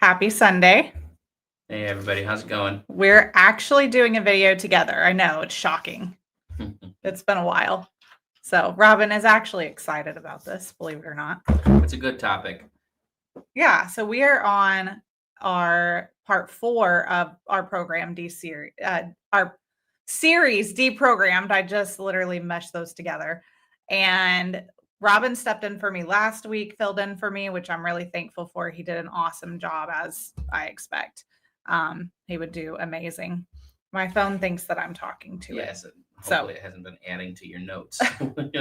Happy Sunday. Hey everybody, how's it going? We're actually doing a video together. I know, it's shocking. It's been a while. So Robyn is actually excited about this, believe it or not. It's a good topic. Yeah, so we are on our part 4 of our program our series Deprogrammed. I just literally meshed those together. And Robyn stepped in for me last week, filled in for me, which I'm really thankful for. He did an awesome job, as I expect. He would do amazing. My phone thinks that I'm talking to it. Yes, hopefully it hasn't been adding to your notes.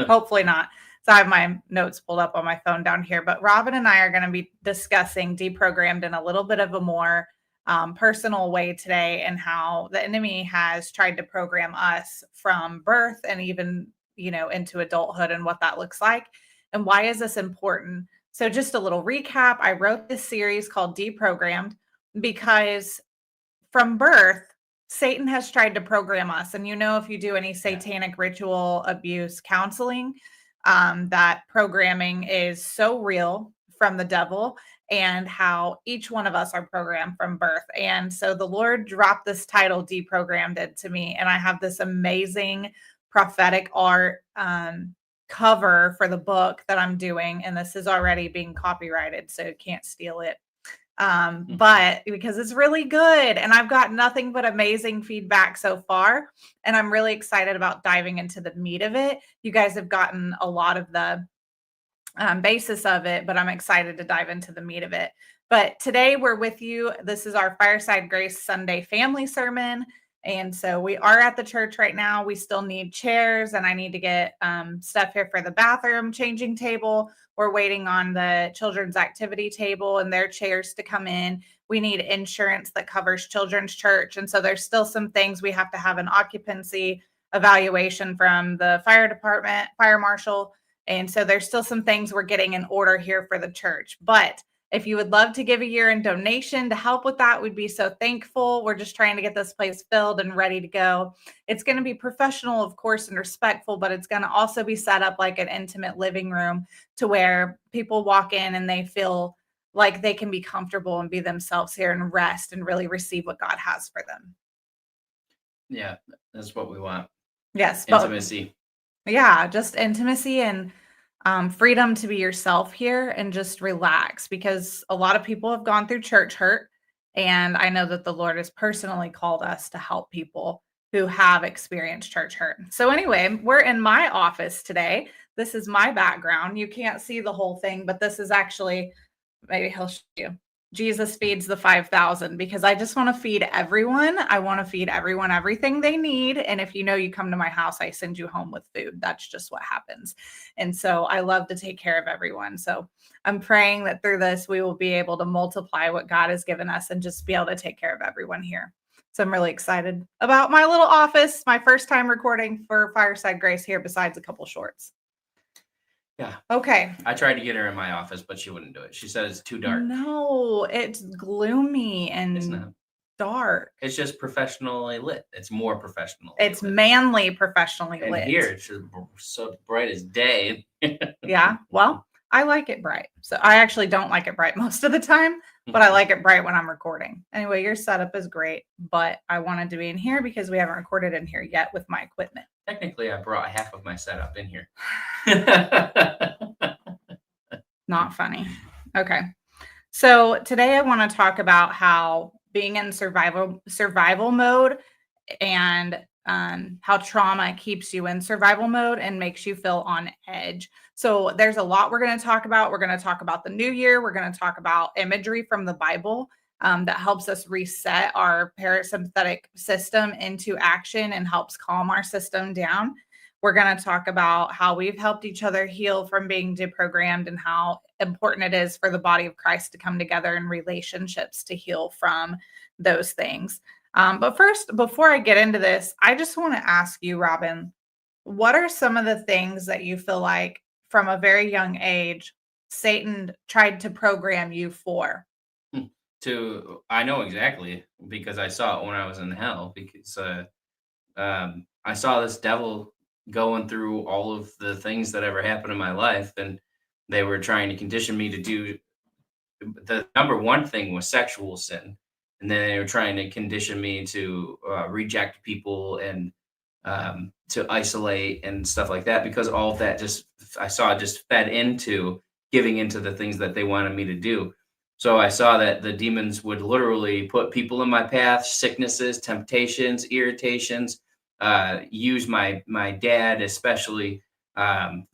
Hopefully not. So I have my notes pulled up on my phone down here, but Robyn and I are going to be discussing Deprogrammed in a little bit of a more personal way today, and how the enemy has tried to program us from birth and even, into adulthood, and what that looks like. And why is this important? So just a little recap. I wrote this series called Deprogrammed because from birth, Satan has tried to program us. And if you do any satanic ritual abuse counseling, that programming is so real from the devil, and how each one of us are programmed from birth. And so the Lord dropped this title, Deprogrammed, it to me. And I have this amazing prophetic art cover for the book that I'm doing. And this is already being copyrighted, so you can't steal it. But because it's really good, and I've got nothing but amazing feedback so far, and I'm really excited about diving into the meat of it. You guys have gotten a lot of the basis of it, but I'm excited to dive into the meat of it. But today we're with you. This is our Fireside Grace Sunday family sermon. And so we are at the church right now. We still need chairs, and I need to get stuff here for the bathroom changing table. We're waiting on the children's activity table and their chairs to come in. We need insurance that covers children's church. And so there's still some things. We have to have an occupancy evaluation from the fire department, fire marshal. And so there's still some things we're getting in order here for the church. But if you would love to give a year-end donation to help with that, we'd be so thankful. We're just trying to get this place filled and ready to go. It's going to be professional, of course, and respectful, but it's going to also be set up like an intimate living room, to where people walk in and they feel like they can be comfortable and be themselves here and rest and really receive what God has for them. Yeah, that's what we want. Yes. Intimacy. Yeah, just intimacy and freedom to be yourself here and just relax, because a lot of people have gone through church hurt. And I know that the Lord has personally called us to help people who have experienced church hurt. So anyway, we're in my office today. This is my background. You can't see the whole thing, but this is actually, maybe he'll show you. Jesus feeds the 5,000, because I just want to feed everyone. I want to feed everyone everything they need. And if you come to my house, I send you home with food. That's just what happens. And so I love to take care of everyone. So I'm praying that through this, we will be able to multiply what God has given us and just be able to take care of everyone here. So I'm really excited about my little office, my first time recording for Fireside Grace here, besides a couple shorts. Yeah. Okay. I tried to get her in my office, but she wouldn't do it. She said it's too dark. No, it's gloomy and dark. It's just professionally lit. It's more professional. It's manly professionally lit. And here it's so bright as day. Yeah. Well, I like it bright. So I actually don't like it bright most of the time, but I like it bright when I'm recording. Anyway, your setup is great, but I wanted to be in here because we haven't recorded in here yet with my equipment. Technically, I brought half of my setup in here. Not funny. Okay. So today I want to talk about how being in survival mode, and how trauma keeps you in survival mode and makes you feel on edge. So there's a lot we're going to talk about. We're going to talk about the new year. We're going to talk about imagery from the Bible that helps us reset our parasympathetic system into action and helps calm our system down. We're going to talk about how we've helped each other heal from being deprogrammed, and how important it is for the body of Christ to come together in relationships to heal from those things. But first, before I get into this, I just want to ask you, Robyn, what are some of the things that you feel like from a very young age, Satan tried to program you for? I know exactly, because I saw it when I was in hell, because I saw this devil going through all of the things that ever happened in my life, and they were trying to condition me to do the number one thing was sexual sin, and then they were trying to condition me to reject people and to isolate and stuff like that, because all of that just I saw just fed into giving into the things that they wanted me to do. So I saw that the demons would literally put people in my path, sicknesses, temptations, irritations, use my dad, especially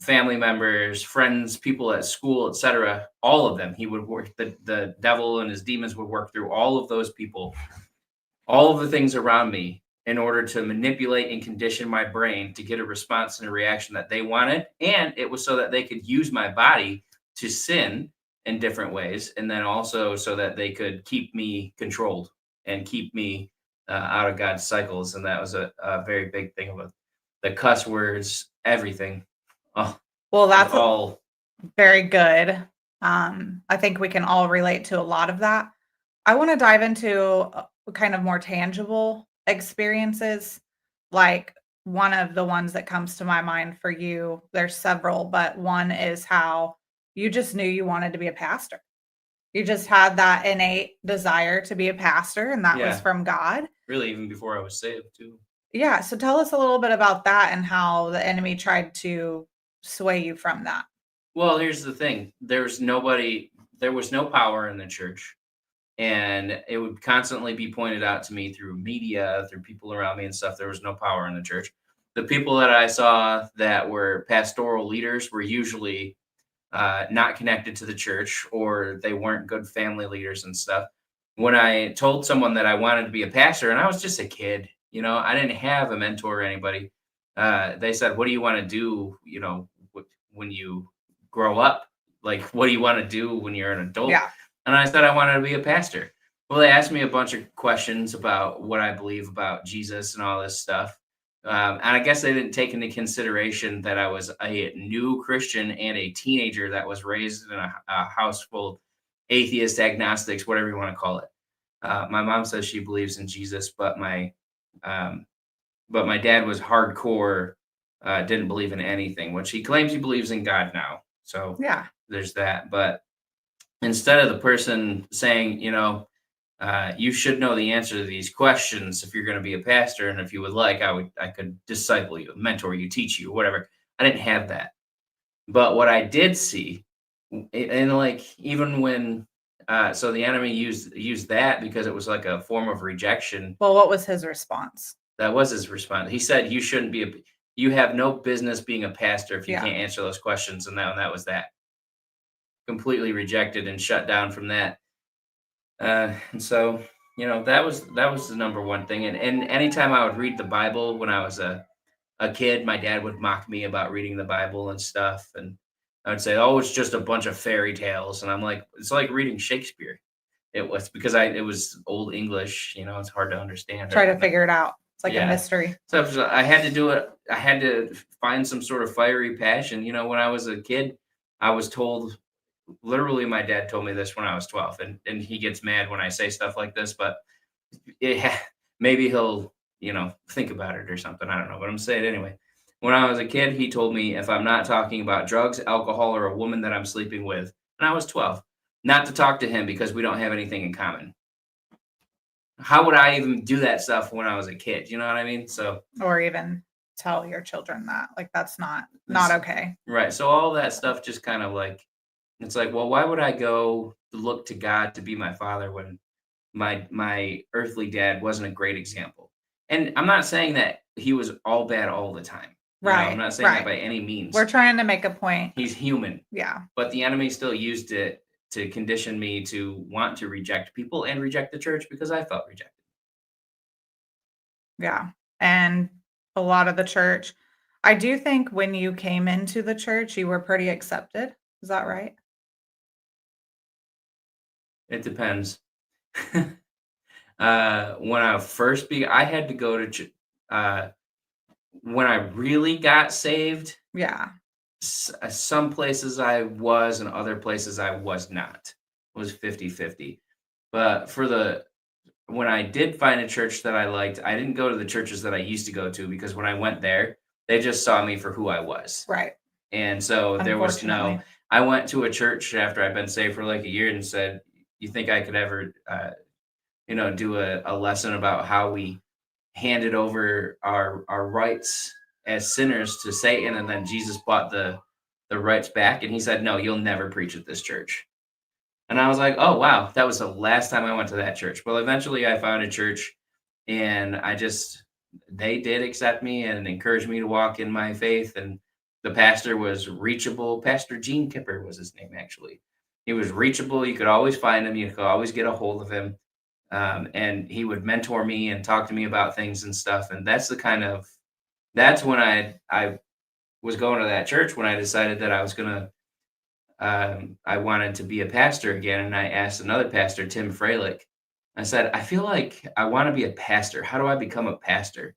family members, friends, people at school, etc. All of them. He would work, the devil and his demons would work through all of those people, all of the things around me, in order to manipulate and condition my brain to get a response and a reaction that they wanted. And it was so that they could use my body to sin in different ways. And then also so that they could keep me controlled and keep me out of God's cycles. And that was a very big thing about the cuss words, everything. Oh, Well, that's all very good. I think we can all relate to a lot of that. I want to dive into kind of more tangible experiences. Like, one of the ones that comes to my mind for you, there's several, but one is how you just knew you wanted to be a pastor. You just had that innate desire to be a pastor, and that was Yeah. from God. really even before I was saved too. Yeah. So tell us a little bit about that and how the enemy tried to sway you from that. Well, here's the thing. There was no power in the church. And it would constantly be pointed out to me through media, through people around me and stuff. There was no power in the church. The people that I saw that were pastoral leaders were usually not connected to the church, or they weren't good family leaders and stuff. When I told someone that I wanted to be a pastor, and I was just a kid, I didn't have a mentor or anybody. They said, "What do you want to do? When you grow up, like, what do you want to do when you're an adult?" Yeah. And I said I wanted to be a pastor. Well, they asked me a bunch of questions about what I believe about Jesus and all this stuff. And I guess they didn't take into consideration that I was a new Christian and a teenager that was raised in a house full of atheists, agnostics, whatever you want to call it. My mom says she believes in Jesus, but my dad was hardcore, didn't believe in anything, which he claims he believes in God now. So Yeah. there's that. But instead of the person saying, you should know the answer to these questions if you're going to be a pastor, and if you would like, I could disciple you, mentor you, teach you, whatever. I didn't have that. But what I did see, and like even when, so the enemy used that because it was like a form of rejection. Well, what was his response? That was his response. He said, you have no business being a pastor if you Yeah. can't answer those questions, and that was that. Completely rejected and shut down from that. And so, that was the number one thing. And anytime I would read the Bible when I was a kid, my dad would mock me about reading the Bible and stuff. And I would say, "Oh, it's just a bunch of fairy tales." And I'm like, it's like reading Shakespeare. It was because it was old English, it's hard to understand. Try to figure it out. It's like a Yeah. mystery. So I had to do it. I had to find some sort of fiery passion. When I was a kid, I was told, literally, my dad told me this when I was 12, and he gets mad when I say stuff like this, but maybe he'll, think about it or something. I don't know, but I'm saying it anyway. When I was a kid, he told me if I'm not talking about drugs, alcohol, or a woman that I'm sleeping with, and I was 12, not to talk to him because we don't have anything in common. How would I even do that stuff when I was a kid? You know what I mean? So, Or even tell your children that. Like, that's not okay. right. So all that stuff just kind of like, it's like, well, why would I go look to God to be my father when my earthly dad wasn't a great example? And I'm not saying that he was all bad all the time. Right. I'm not saying right. that by any means. We're trying to make a point. He's human. Yeah. But the enemy still used it to condition me to want to reject people and reject the church because I felt rejected. Yeah. And a lot of the church, I do think when you came into the church, you were pretty accepted. Is that right? It depends. When I first I had to go to when I really got saved. Yeah. Some places I was and other places I was not. It was 50-50. But when I did find a church that I liked, I didn't go to the churches that I used to go to, because when I went there, they just saw me for who I was. Right. And so there was no, I went to a church after I'd been saved for like a year and said, "You think I could ever, do a lesson about how we handed over our rights as sinners to Satan, and then Jesus bought the rights back?" And he said, "No, you'll never preach at this church." And I was like, "Oh wow, that was the last time I went to that church." Well, eventually I found a church, and they did accept me and encourage me to walk in my faith. And the pastor was reachable. Pastor Gene Kipper was his name, actually. He was reachable. You could always find him. You could always get a hold of him. And he would mentor me and talk to me about things and stuff. And that's when I was going to that church when I decided that I wanted to be a pastor again. And I asked another pastor, Tim Freilich. I said, "I feel like I want to be a pastor. How do I become a pastor?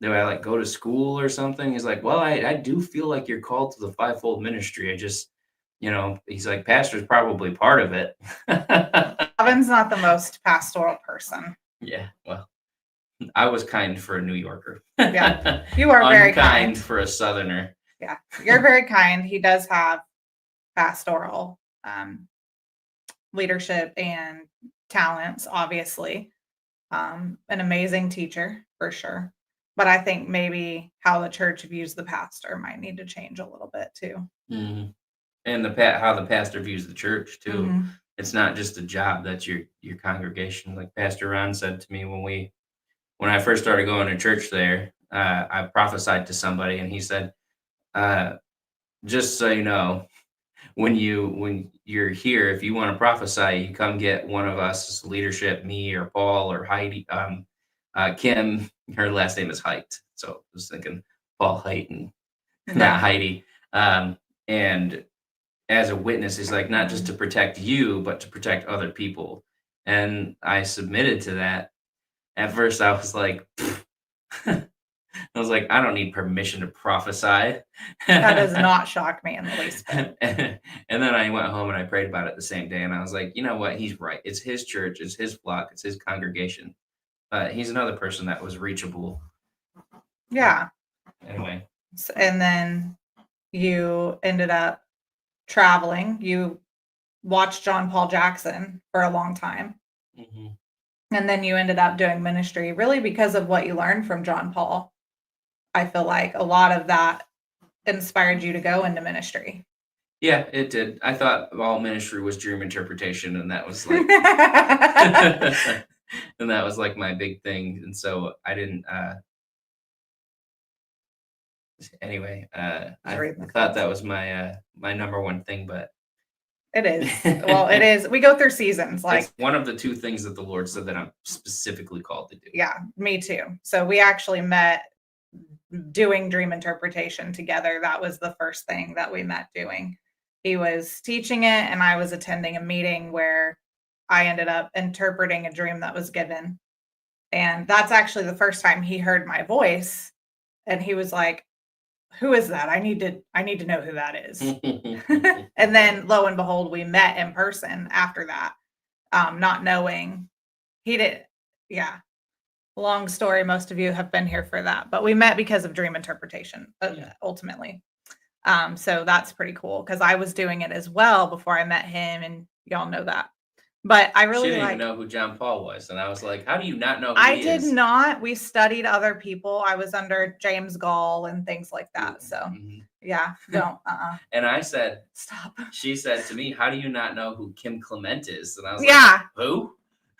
Do I like go to school or something?" He's like, "Well, I do feel like you're called to the fivefold ministry. I just, he's like, pastor's probably part of it." Robyn's not the most pastoral person. Yeah, well, I was kind for a New Yorker. Yeah, you are very kind for a Southerner. Yeah, you're very kind. He does have pastoral leadership and talents, obviously. An amazing teacher for sure. But I think maybe how the church views the pastor might need to change a little bit too. Mm-hmm. And how the pastor views the church too. Mm-hmm. It's not just a job, that's your congregation. Like Pastor Ron said to me when I first started going to church there, I prophesied to somebody, and he said, "Just so you know, when you're here, if you want to prophesy, you come get one of us, leadership, me or Paul or Heidi." Kim, her last name is Height, so I was thinking Paul Height and not Heidi. And as a witness, he's like, not just to protect you, but to protect other people. And I submitted to that. At first, I was like, I don't need permission to prophesy. That does not shock me in the least bit. And then I went home and I prayed about it the same day. And I was like, you know what? He's right. It's his church. It's his flock. It's his congregation. He's another person that was reachable. Yeah. Anyway. And then you ended up traveling. You watched John Paul Jackson for a long time. Mm-hmm. And then you ended up doing ministry really because of what you learned from John Paul. I feel like a lot of that inspired you to go into ministry. Yeah, it did. I thought all ministry was dream interpretation, and that was like and that was like my big thing. And so I didn't anyway, I thought that was my my number one thing, but it is. Well, it is. We go through seasons. Like it's one of the two things that the Lord said that I'm specifically called to do. Yeah, me too. So we actually met doing dream interpretation together. That was the first thing that we met doing. He was teaching it, and I was attending a meeting where I ended up interpreting a dream that was given. And that's actually the first time he heard my voice. And he was like, "Who is that? I need to know who that is." And then lo and behold, we met in person after that, not knowing he did. Yeah. Long story. Most of you have been here for that, but we met because of dream interpretation, ultimately. So that's pretty cool because I was doing it as well before I met him, and y'all know that. But I really didn't even know who John Paul was, and I was like, "How do you not know who I he did is?" not. We studied other people. I was under James Gall and things like that. So yeah, don't. And I said, "Stop." She said to me, "How do you not know who Kim Clement is?" And I was like, "Who?"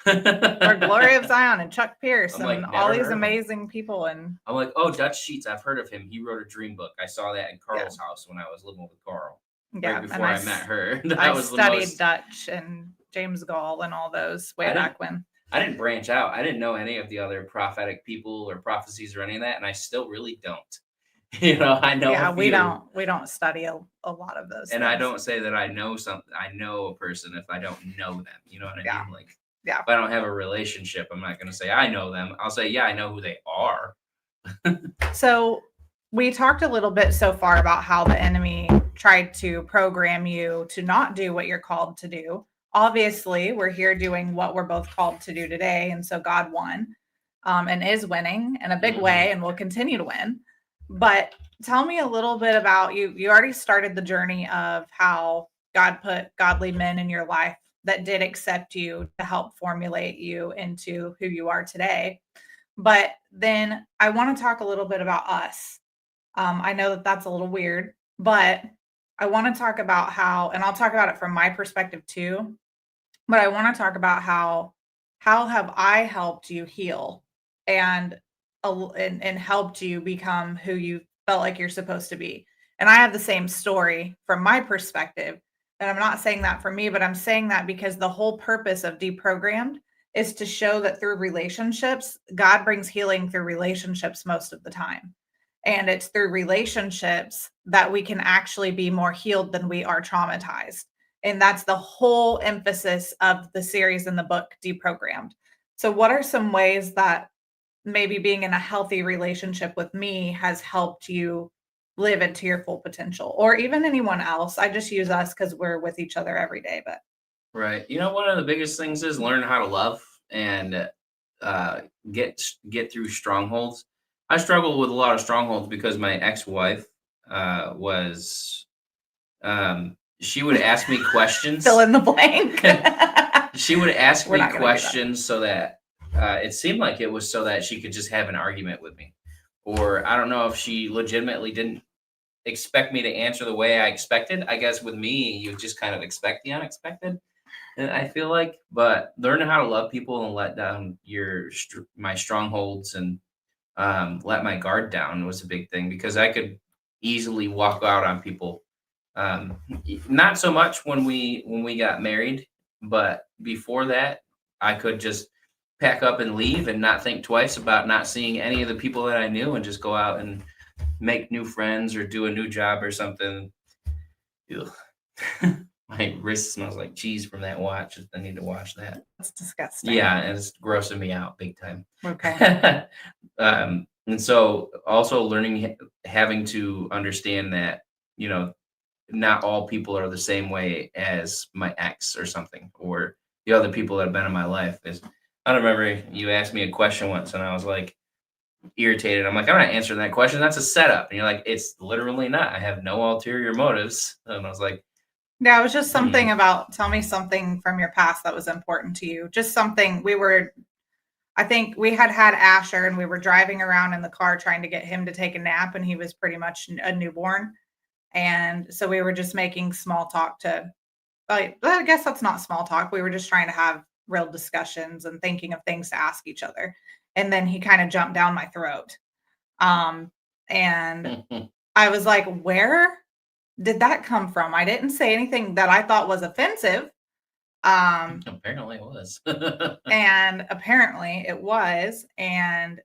Or Glory of Zion and Chuck Pierce and like, all these amazing people. And I'm like, "Oh, Dutch Sheets, I've heard of him. He wrote a dream book. I saw that in Carl's house when I was living with Carl. Right before I met her." I studied Dutch and James Gall and all those way back when. I didn't branch out. I didn't know any of the other prophetic people or prophecies or any of that, and I still really don't. I know. Yeah, we don't study a lot of those. And things. I don't say that I know something. I know a person if I don't know them. You know what I mean? Like, yeah. If I don't have a relationship, I'm not going to say I know them. I'll say, yeah, I know who they are. So we talked a little bit so far about how the enemy tried to program you to not do what you're called to do. Obviously, we're here doing what we're both called to do today. And so God won and is winning in a big way and will continue to win. But tell me a little bit about you. You already started the journey of how God put godly men in your life that did accept you to help formulate you into who you are today. But then I want to talk a little bit about us. I know that that's a little weird, but I want to talk about how, and I'll talk about it from my perspective too. But I want to talk about how have I helped you heal and and helped you become who you felt like you're supposed to be. And I have the same story from my perspective. And I'm not saying that for me, but I'm saying that because the whole purpose of Deprogrammed is to show that through relationships, God brings healing through relationships most of the time. And it's through relationships that we can actually be more healed than we are traumatized. And that's the whole emphasis of the series in the book, Deprogrammed. So, what are some ways that maybe being in a healthy relationship with me has helped you live into your full potential, or even anyone else? I just use us because we're with each other every day. But Right. One of the biggest things is learn how to love and uh, get through strongholds. I struggled with a lot of strongholds because my ex-wife was she would ask me questions. fill in the blank. She would ask We're me not gonna do that. questions so that it seemed like it was so that she could just have an argument with me. Or I don't know if she legitimately didn't expect me to answer the way I expected. I guess with me, you just kind of expect the unexpected. And I feel like, but learning how to love people and let down my strongholds and let my guard down was a big thing because I could easily walk out on people. Not so much when we got married, but before that, I could just pack up and leave and not think twice about not seeing any of the people that I knew and just go out and make new friends or do a new job or something. Ugh. My wrist smells like cheese from that watch. I need to wash that. That's disgusting. Yeah, and it's grossing me out big time. Okay. And so also learning, having to understand that, not all people are the same way as my ex or something, or the other people that have been in my life. I remember you asked me a question once and I was like irritated. I'm like, I'm not answering that question. That's a setup. And you're like, it's literally not. I have no ulterior motives. And I was like, Yeah, it was just something about tell me something from your past that was important to you. Just something I think we had Asher and we were driving around in the car trying to get him to take a nap and he was pretty much a newborn. And so we were just making small talk I guess that's not small talk. We were just trying to have real discussions and thinking of things to ask each other. And then he kind of jumped down my throat. And I was like, where did that come from? I didn't say anything that I thought was offensive. apparently it was. And apparently it was. And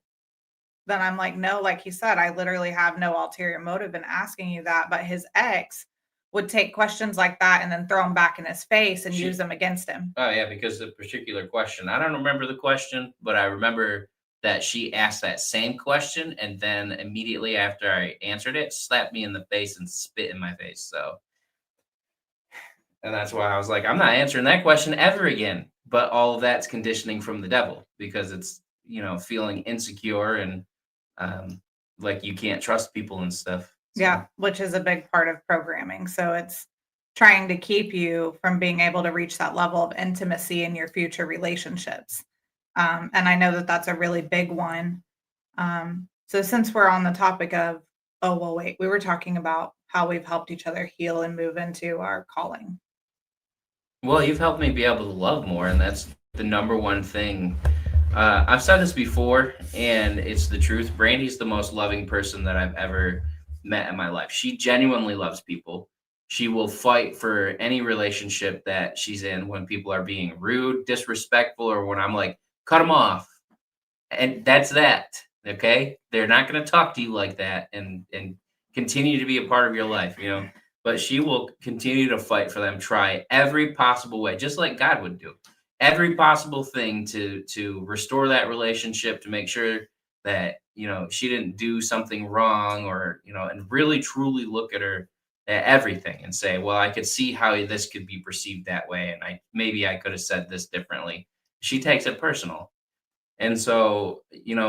then I'm like, no, like he said, I literally have no ulterior motive in asking you that. But his ex would take questions like that and then throw them back in his face and use them against him. Oh, yeah, because the particular question, I don't remember the question, but I remember that she asked that same question and then immediately after I answered it, slapped me in the face and spit in my face. So, and that's why I was like, I'm not answering that question ever again. But all of that's conditioning from the devil because it's, feeling insecure and like you can't trust people and stuff. So. Yeah, which is a big part of programming. So it's trying to keep you from being able to reach that level of intimacy in your future relationships. And I know that that's a really big one. So since we're on the topic of, oh, well, wait, we were talking about how we've helped each other heal and move into our calling. Well, you've helped me be able to love more, and that's the number one thing. I've said this before, and it's the truth. Brandi's the most loving person that I've ever met in my life. She genuinely loves people. She will fight for any relationship that she's in when people are being rude, disrespectful, or when I'm like, cut them off. And that's that. Okay. They're not going to talk to you like that and continue to be a part of your life, but she will continue to fight for them, try every possible way, just like God would do every possible thing to restore that relationship, to make sure that, she didn't do something wrong or, and really truly look at her at everything and say, well, I could see how this could be perceived that way. And maybe I could have said this differently. She takes it personal. And so,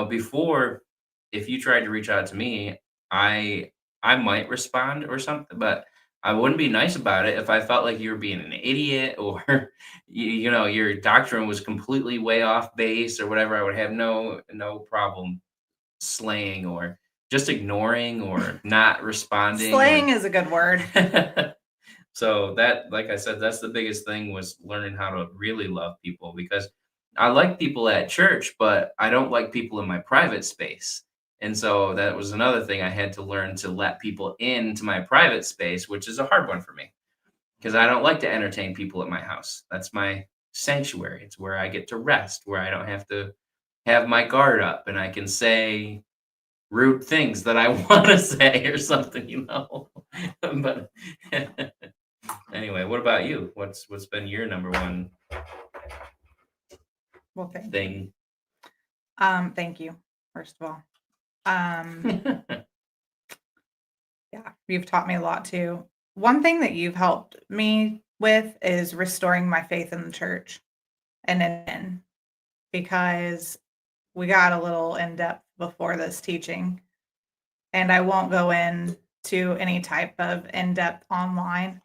before, if you tried to reach out to me, I might respond or something, but I wouldn't be nice about it if I felt like you were being an idiot or your doctrine was completely way off base or whatever. I would have no problem slaying or just ignoring or not responding Slaying or is a good word. so that, like I said, that's the biggest thing was learning how to really love people because I like people at church, but I don't like people in my private space. And so that was another thing I had to learn to let people into my private space, which is a hard one for me because I don't like to entertain people at my house. That's my sanctuary. It's where I get to rest, where I don't have to have my guard up and I can say rude things that I want to say or something. But anyway, what about you? What's been your number one Well, thank you. thing? Thank you, first of all. Yeah, you've taught me a lot too. One thing that you've helped me with is restoring my faith in the church and because we got a little in depth before this teaching, and I won't go into any type of in depth online.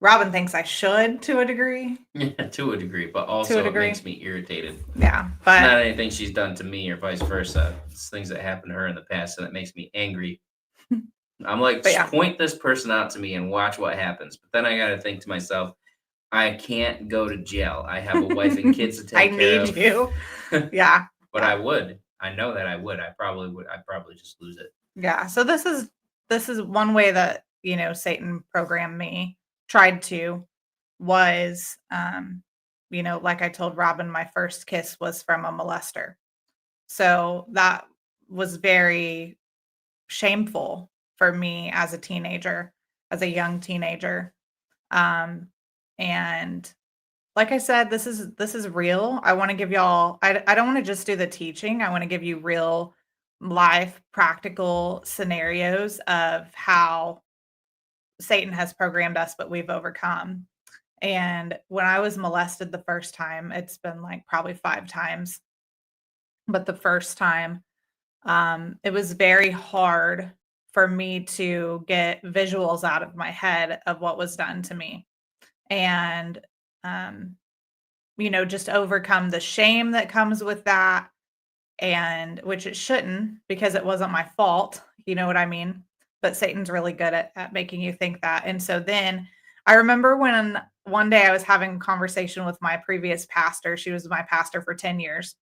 Robyn thinks I should to a degree. Yeah, to a degree, but also it makes me irritated. Yeah, It's but not anything she's done to me or vice versa. It's things that happened to her in the past, and it makes me angry. I'm like, But yeah. point this person out to me and watch what happens. But then I got to think to myself, I can't go to jail. I have a wife and kids to I take care of. need you. Yeah. But Yeah. I would. I know that I would. I probably would. I'd probably just lose it. Yeah. So this is one way that, Satan programmed me, tried to, was, like I told Robyn, my first kiss was from a molester. So that was very shameful for me as a teenager, as a young teenager. And like I said, this is real. I want to give y'all, I don't want to just do the teaching. I want to give you real life practical scenarios of how Satan has programmed us, but we've overcome. And when I was molested the first time, it's been like probably 5 times, but the first time, it was very hard for me to get visuals out of my head of what was done to me. And, just overcome the shame that comes with that, and which it shouldn't because it wasn't my fault. You know what I mean? But Satan's really good at making you think that. And so then I remember when one day I was having a conversation with my previous pastor. She was my pastor for 10 years.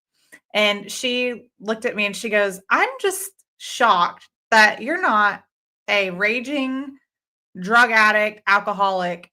And she looked at me and she goes, "I'm just shocked that you're not a raging drug addict, alcoholic,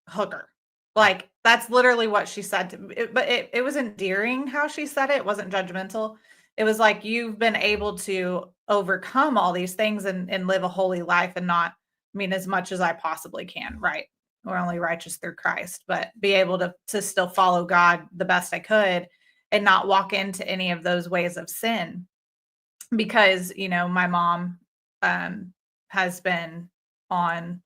hooker." Like, that's literally what she said to me. But it was endearing how she said it. It wasn't judgmental. It was like, you've been able to overcome all these things and live a holy life and not, as much as I possibly can, right? We're only righteous through Christ, but be able to still follow God the best I could and not walk into any of those ways of sin. Because, my mom has been on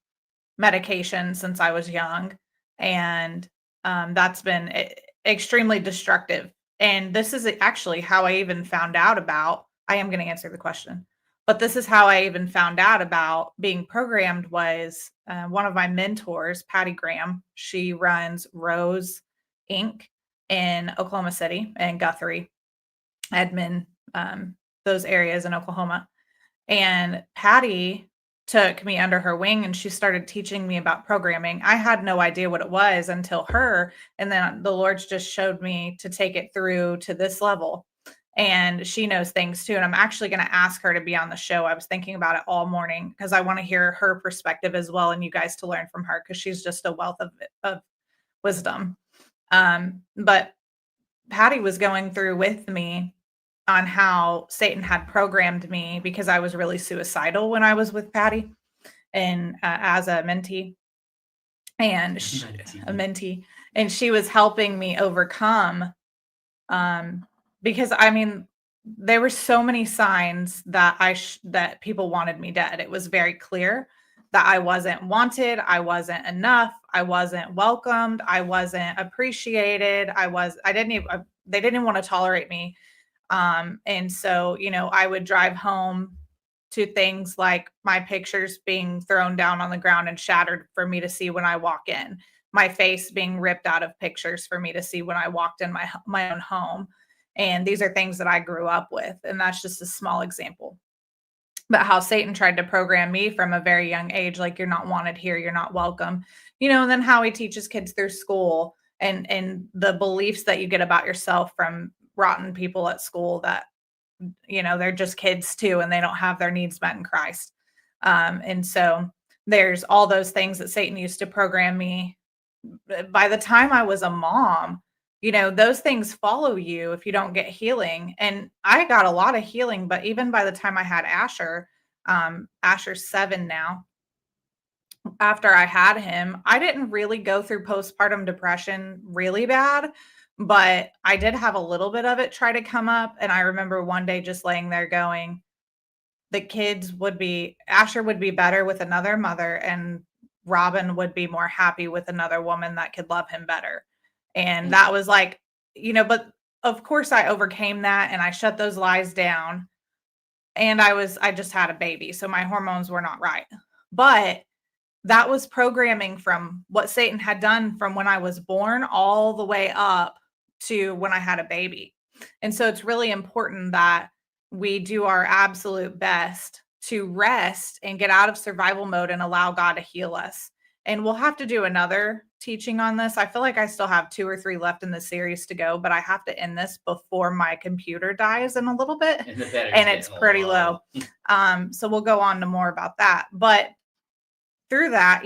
medication since I was young, and that's been extremely destructive. And this is actually how I even found out about, I am going to answer the question, but this is how I even found out about being programmed was one of my mentors, Patty Graham. She runs Rose Inc. in Oklahoma City and Guthrie, Edmond, those areas in Oklahoma. And Patty took me under her wing and she started teaching me about programming. I had no idea what it was until her. And then the Lord's just showed me to take it through to this level. And she knows things too. And I'm actually going to ask her to be on the show. I was thinking about it all morning because I want to hear her perspective as well. And you guys to learn from her because she's just a wealth of wisdom. But Patty was going through with me on how Satan had programmed me because I was really suicidal when I was with Patty and as a mentee and a mentee, and she was helping me overcome because there were so many signs that that people wanted me dead. It was very clear that I wasn't wanted, I wasn't enough, I wasn't welcomed, I wasn't appreciated, they didn't even want to tolerate me. And so, I would drive home to things like my pictures being thrown down on the ground and shattered for me to see when I walk in, my face being ripped out of pictures for me to see when I walked in my own home. And these are things that I grew up with. And that's just a small example. But how Satan tried to program me from a very young age, like you're not wanted here, you're not welcome, and then how he teaches kids through school and the beliefs that you get about yourself from rotten people at school that, they're just kids too, and they don't have their needs met in Christ. And so there's all those things that Satan used to program me. By the time I was a mom, those things follow you if you don't get healing. And I got a lot of healing, but even by the time I had Asher, Asher's 7 now, after I had him, I didn't really go through postpartum depression really bad, but I did have a little bit of it try to come up. And I remember one day just laying there going, Asher would be better with another mother, and Robyn would be more happy with another woman that could love him better. And that was like, but of course I overcame that and I shut those lies down. And I just had a baby. So my hormones were not right. But that was programming from what Satan had done from when I was born all the way up to when I had a baby. And so it's really important that we do our absolute best to rest and get out of survival mode and allow God to heal us. And we'll have to do another teaching on this. I feel like I still have 2 or 3 left in the series to go, but I have to end this before my computer dies in a little bit. And it's pretty low. So we'll go on to more about that. But through that,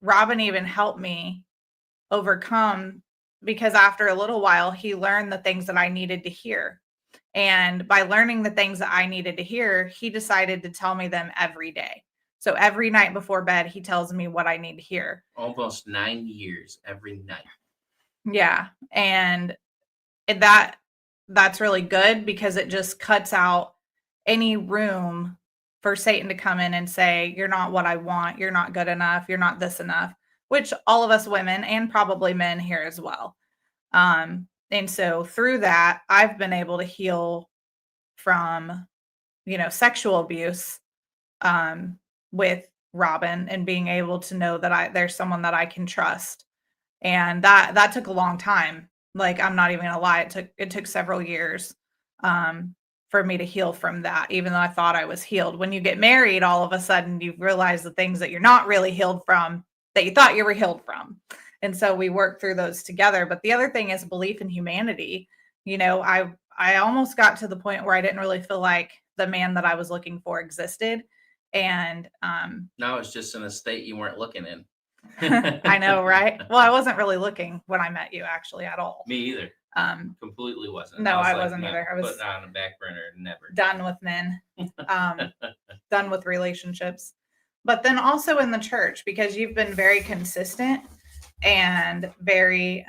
Robyn even helped me overcome, because after a little while, he learned the things that I needed to hear. And by learning the things that I needed to hear, he decided to tell me them every day. So every night before bed, he tells me what I need to hear. Almost 9 years every night. Yeah. And that's really good, because it just cuts out any room for Satan to come in and say, you're not what I want. You're not good enough. You're not this enough, which all of us women and probably men here as well. And so through that, I've been able to heal from, sexual abuse, with Robyn, and being able to know that there's someone that I can trust. And that took a long time. Like, I'm not even gonna lie. It took several years, for me to heal from that, even though I thought I was healed. When you get married, all of a sudden you realize the things that you're not really healed from, that you thought you were healed from. And so we work through those together. But the other thing is belief in humanity. I almost got to the point where I didn't really feel like the man that I was looking for existed. And now it's just in a state you weren't looking in. I know, right? Well, I wasn't really looking when I met you, actually, at all. Me either. Completely wasn't. No, I wasn't either. I was put on the back burner, never. Done with men, done with relationships. But then also in the church, because you've been very consistent and very,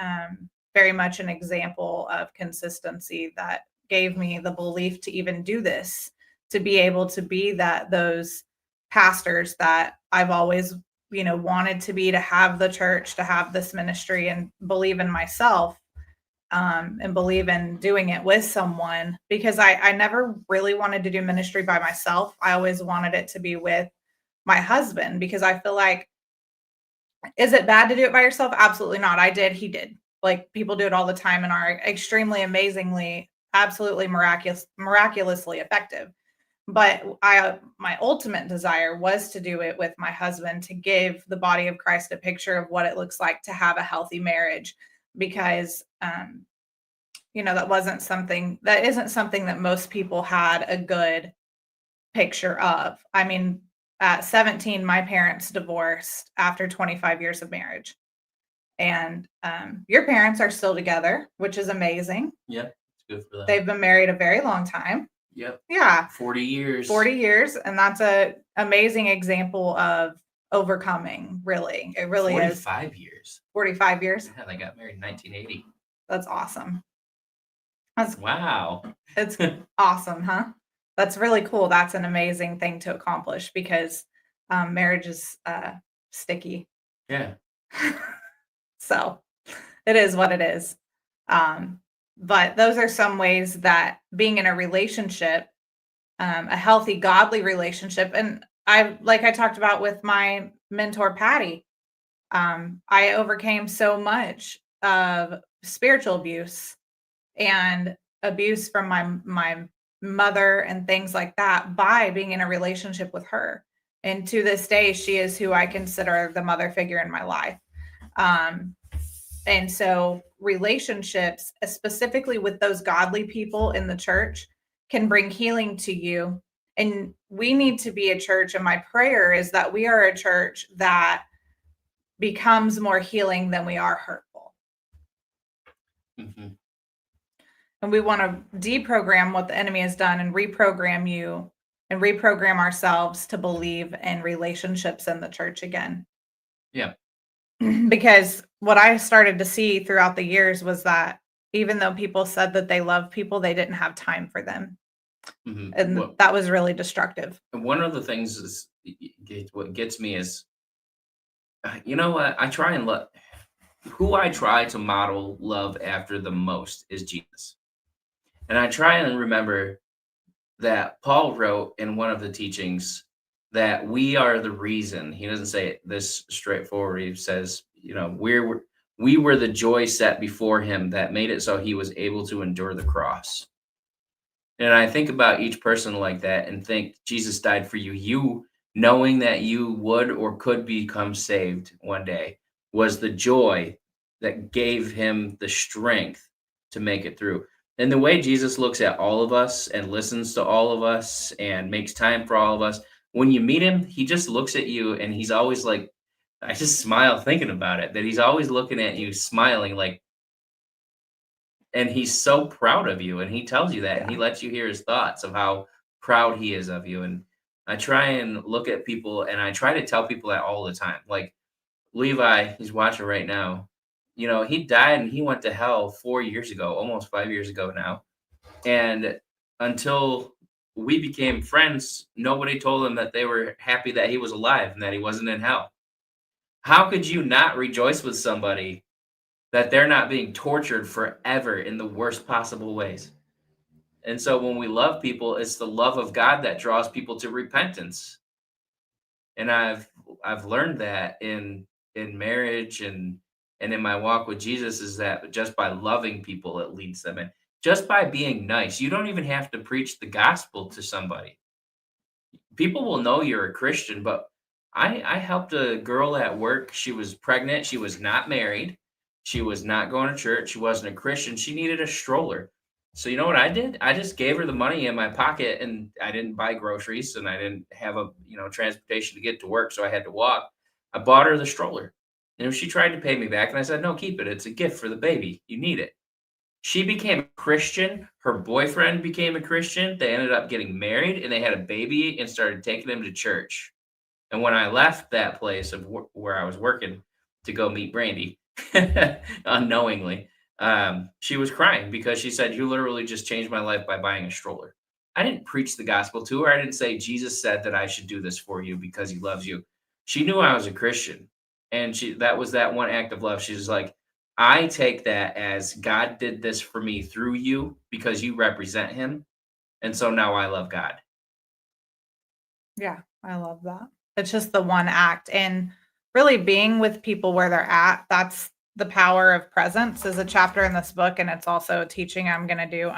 very much an example of consistency that gave me the belief to even do this, to be able to be those pastors that I've always, wanted to be, to have the church, to have this ministry, and believe in myself, and believe in doing it with someone, because I never really wanted to do ministry by myself. I always wanted it to be with my husband, because I feel like, is it bad to do it by yourself? Absolutely not. I did. He did. Like, people do it all the time and are extremely, amazingly, absolutely miraculously effective. But my ultimate desire was to do it with my husband, to give the body of Christ a picture of what it looks like to have a healthy marriage, because, that isn't something that most people had a good picture of. I mean, at 17, my parents divorced after 25 years of marriage. And your parents are still together, which is amazing. Yeah, it's good for them. They've been married a very long time. Yep. Yeah. 40 years. 40 years. And that's an amazing example of overcoming, really. It really 45 is. 45 years. 45 years? Yeah, they got married in 1980. That's awesome. Wow. It's awesome, huh? That's really cool. That's an amazing thing to accomplish, because marriage is sticky. Yeah. So it is what it is. But those are some ways that being in a relationship a healthy, godly relationship. And like I talked about with my mentor, Patty, I overcame so much of spiritual abuse and abuse from my mother and things like that by being in a relationship with her. And to this day, she is who I consider the mother figure in my life. And so relationships, specifically with those godly people in the church, can bring healing to you. And we need to be a church. And my prayer is that we are a church that becomes more healing than we are hurtful. Mm-hmm. And we want to deprogram what the enemy has done and reprogram you and reprogram ourselves to believe in relationships in the church again. Yeah. Because what I started to see throughout the years was that even though people said that they love people, they didn't have time for them. Mm-hmm. And that was really destructive. One of the things is what gets me is, you know what? Who I try to model love after the most is Jesus. And I try and remember that Paul wrote in one of the teachings that we are the reason. He doesn't say it this straightforward. He says, we were the joy set before him that made it so he was able to endure the cross. And I think about each person like that and think Jesus died for you. You knowing that you would or could become saved one day was the joy that gave him the strength to make it through. And the way Jesus looks at all of us and listens to all of us and makes time for all of us, when you meet him, he just looks at you and he's always like, I just smile thinking about it, that he's always looking at you, smiling like, and he's so proud of you. And he tells you that, and he lets you hear his thoughts of how proud he is of you. And I try and look at people and I try to tell people that all the time. Like Levi, he's watching right now. He died and he went to hell 4 years ago, almost 5 years ago now. And until we became friends, nobody told him that they were happy that he was alive and that he wasn't in hell. How could you not rejoice with somebody that they're not being tortured forever in the worst possible ways? And so when we love people, it's the love of God that draws people to repentance. And I've learned that in marriage and in my walk with Jesus, is that just by loving people, it leads them in. Just by being nice, you don't even have to preach the gospel to somebody. People will know you're a Christian, but I helped a girl at work. She was pregnant. She was not married. She was not going to church. She wasn't a Christian. She needed a stroller. So you know what I did? I just gave her the money in my pocket, and I didn't buy groceries, and I didn't have transportation to get to work, so I had to walk. I bought her the stroller. And she tried to pay me back, and I said, no, keep it. It's a gift for the baby. You need it. She became a Christian. Her boyfriend became a Christian. They ended up getting married, and they had a baby and started taking him to church. And when I left that place of where I was working to go meet Brandi, unknowingly, she was crying because she said, you literally just changed my life by buying a stroller. I didn't preach the gospel to her. I didn't say, Jesus said that I should do this for you because he loves you. She knew I was a Christian. And that was that one act of love. She was like, I take that as God did this for me through you because you represent him. And so now I love God. Yeah, I love that. It's just the one act. And really being with people where they're at, that's the power of presence, is a chapter in this book. And it's also a teaching I'm going to do.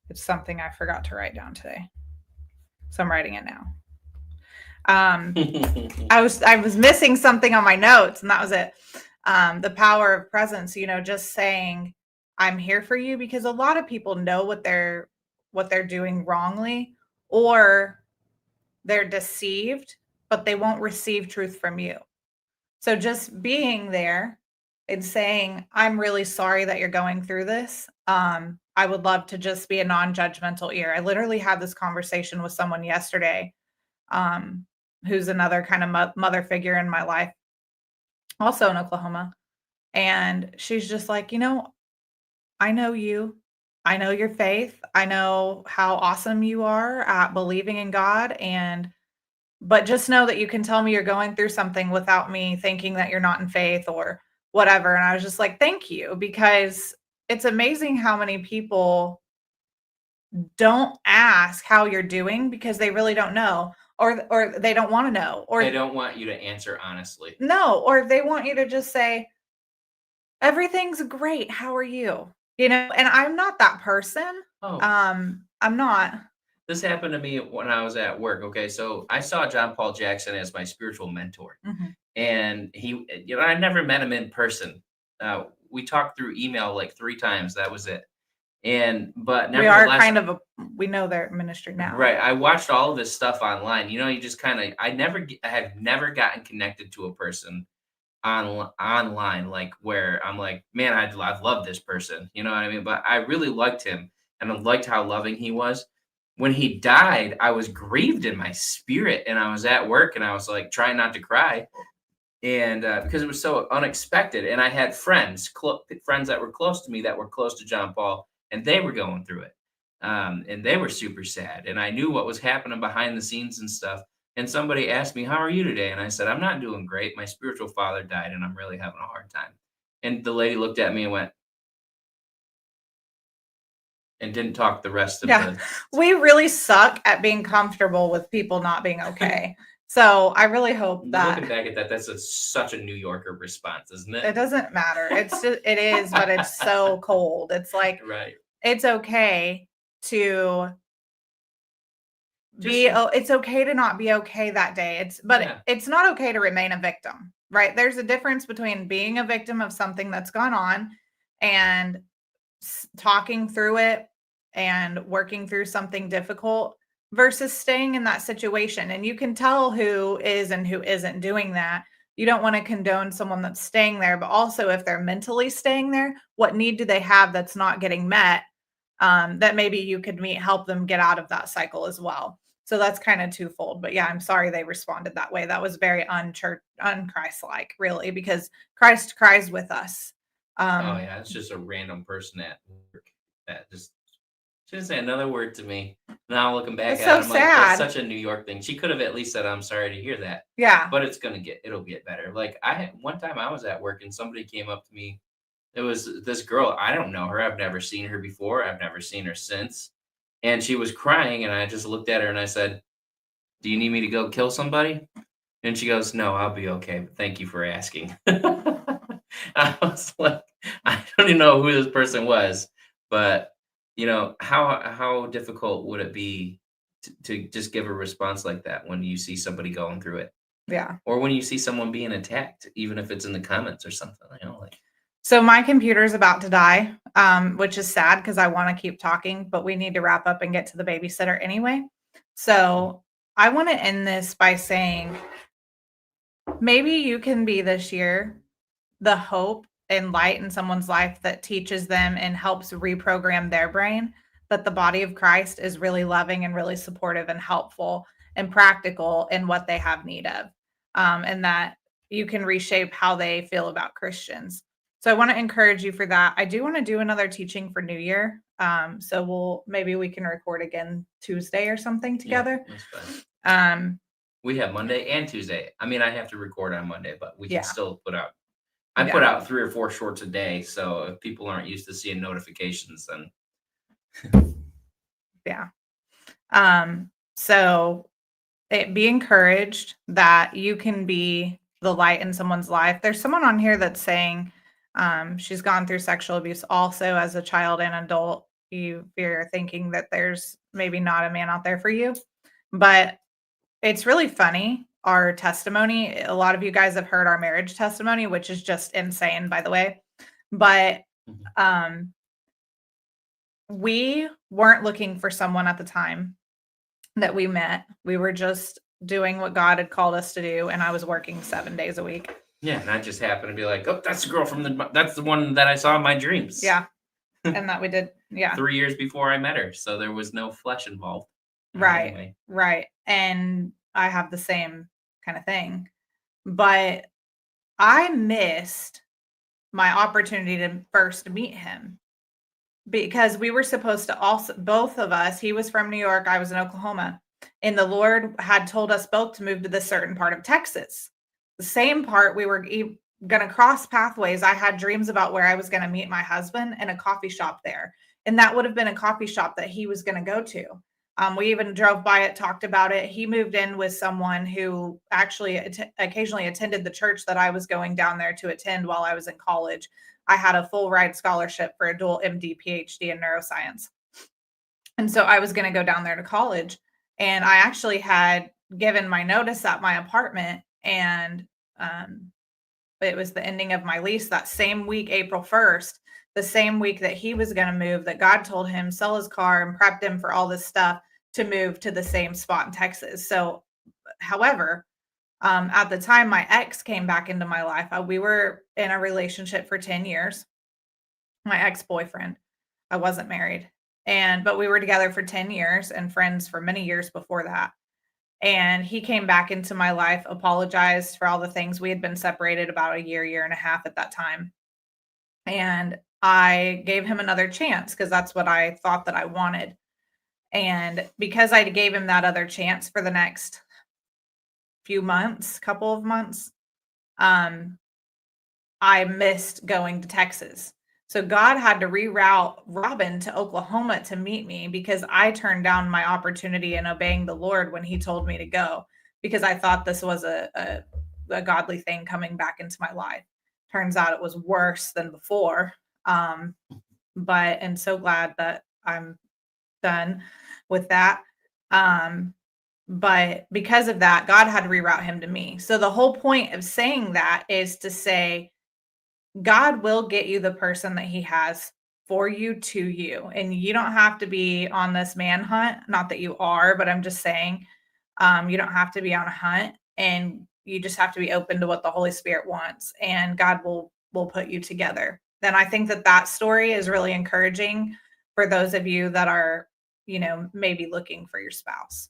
It's something I forgot to write down today, so I'm writing it now. I was missing something on my notes, and that was it. The power of presence, just saying, I'm here for you, because a lot of people know what they're doing wrongly, or they're deceived, but they won't receive truth from you. So just being there and saying, I'm really sorry that you're going through this. I would love to just be a non-judgmental ear. I literally had this conversation with someone yesterday, who's another kind of mother figure in my life, also in Oklahoma. And she's just like, I know you. I know your faith. I know how awesome you are at believing in God. But just know that you can tell me you're going through something without me thinking that you're not in faith or whatever. And I was just like, thank you, because it's amazing how many people don't ask how you're doing because they really don't know, or they don't want to know, or They don't want you to answer honestly. no, or they want you to just say, everything's great. How are you? You know, and I'm not that person. Oh, I'm not. this happened to me when I was at work. Okay, so I saw John Paul Jackson as my spiritual mentor, Mhm. and I never met him in person. We talked through email like 3 times. That was it. But We are nevertheless, kind of we know their ministry now. right, I watched all of his stuff online. You just kind of, I have never gotten connected to a person online, like where I'm like, man, I love this person. You know what I mean? But I really liked him, and I liked how loving he was. When he died, I was grieved in my spirit, and I was at work, and I was like trying not to cry, and because it was so unexpected. And I had friends that were close to me, that were close to John Paul, and they were going through it, and they were super sad. And I knew what was happening behind the scenes and stuff. And somebody asked me, "How are you today?" And I said, "I'm not doing great. My spiritual father died, and I'm really having a hard time." And the lady looked at me and went, and didn't talk the rest of Yeah. the. We really suck at being comfortable with people not being okay. So I really hope Looking that back at that, that's such a New Yorker response, isn't it it? doesn't matter. It's just, it is, but it's so cold. It's like, Right. it's okay to Just it's okay to not be okay that day. yeah. It's not okay to remain a victim, right? There's a difference between being a victim of something that's gone on and talking through it and working through something difficult versus staying in that situation. And you can tell who is and who isn't doing that. You don't want to condone someone that's staying there, but also if they're mentally staying there, what need do they have that's not getting met? That maybe you could help them get out of that cycle as well. So that's kind of twofold. But yeah, I'm sorry they responded that way. That was very unchrist-like, really, because Christ cries with us. Oh yeah, it's just a random person at work that just she didn't say another word to me. Now looking back It's at so it, I'm like, that's sad. such a New York thing. She could have at least said, "I'm sorry to hear that," Yeah. but it'll get better. Like one time I was at work and somebody came up to me. It was this girl. I don't know her. I've never seen her before. I've never seen her since. And she was crying, and I just looked at her and I said, "Do you need me to go kill somebody?" And she goes, "No, I'll be okay, but thank you for asking." I was like, I don't even know who this person was, but how difficult would it be to just give a response like that when you see somebody going through it, Yeah. or when you see someone being attacked, even if it's in the comments or something, like. So my computer's about to die, which is sad because I want to keep talking, but we need to wrap up and get to the babysitter anyway. So I want to end this by saying maybe you can be this year the hope and light in someone's life that teaches them and helps reprogram their brain that the body of Christ is really loving and really supportive and helpful and practical in what they have need of. And that you can reshape how they feel about Christians. So I want to encourage you for that. I do want to do another teaching for New Year. So maybe we can record again Tuesday or something together. Yeah, that's fine. Um, We have Monday and Tuesday. I mean, I have to record on Monday, but we can Yeah. still put out. I put out 3 or 4 shorts a day, so if people aren't used to seeing notifications, then yeah. So be encouraged that you can be the light in someone's life. There's someone on here that's saying she's gone through sexual abuse also as a child and adult. You're thinking that there's maybe not a man out there for you, but it's really funny. Our testimony, a lot of you guys have heard our marriage testimony, which is just insane, by the way. But we weren't looking for someone at the time that we met. We were just doing what God had called us to do, and I was working 7 days a week. yeah, and I just happened to be like, oh, that's the girl that's the one that I saw in my dreams. Yeah. And that we did. Yeah. 3 years before I met her, so there was no flesh involved. Right. Anyway. Right. And I have the same kind of thing. But I missed my opportunity to first meet him because we were supposed to also, both of us, he was from New York, I was in Oklahoma, and the Lord had told us both to move to this certain part of Texas. The same part we were going to cross pathways. I had dreams about where I was going to meet my husband and a coffee shop there. And that would have been a coffee shop that he was going to go to. We even drove by it, talked about it. He moved in with someone who actually occasionally attended the church that I was going down there to attend while I was in college. I had a full ride scholarship for a dual MD PhD in neuroscience. And so I was going to go down there to college. And I actually had given my notice at my apartment, and it was the ending of my lease that same week, April 1st, the same week that he was going to move, that God told him sell his car and prepped him for all this stuff to move to the same spot in Texas. So, however, at the time my ex came back into my life, we were in a relationship for 10 years. My ex-boyfriend, I wasn't married, but we were together for 10 years and friends for many years before that. And he came back into my life, apologized for all the things. We had been separated about a year and a half at that time. And I gave him another chance because that's what I thought that I wanted. And because I gave him that other chance for the next couple of months, I missed going to Texas. So God had to reroute Robyn to Oklahoma to meet me because I turned down my opportunity in obeying the Lord when he told me to go, because I thought this was a godly thing coming back into my life. Turns out it was worse than before. And so glad that I'm done with that. But because of that, God had to reroute him to me. So the whole point of saying that is to say, God will get you the person that he has for you to you. And you don't have to be on this manhunt. Not that you are, but I'm just saying, you don't have to be on a hunt, and you just have to be open to what the Holy Spirit wants, and God will put you together. Then I think that story is really encouraging for those of you that are, maybe looking for your spouse.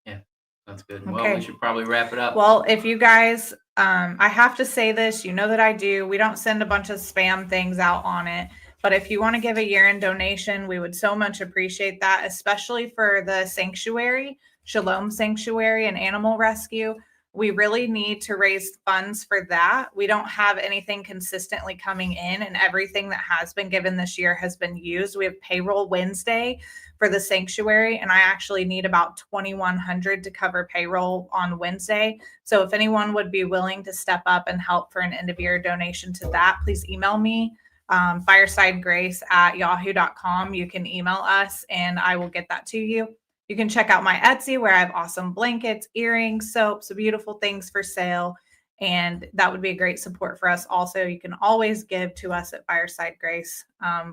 Yeah, that's good. Okay. Well, we should probably wrap it up. Well, if you guys, I have to say this, that I do. We don't send a bunch of spam things out on it. But if you want to give a year-end donation, we would so much appreciate that, especially for the sanctuary, Shalom Sanctuary and Animal Rescue. We really need to raise funds for that. We don't have anything consistently coming in, and everything that has been given this year has been used. We have payroll Wednesday for the sanctuary, and I actually need about $2,100 to cover payroll on Wednesday. So if anyone would be willing to step up and help for an end of year donation to that, please email me, firesidegrace@yahoo.com. You can email us and I will get that to you. You can check out my Etsy, where I have awesome blankets, earrings, soaps, beautiful things for sale. And that would be a great support for us. Also, you can always give to us at Fireside Grace,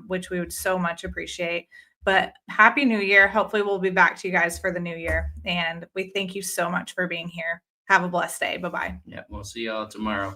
which we would so much appreciate. But Happy New Year. Hopefully we'll be back to you guys for the new year. And we thank you so much for being here. Have a blessed day. Bye-bye. Yeah, we'll see y'all tomorrow.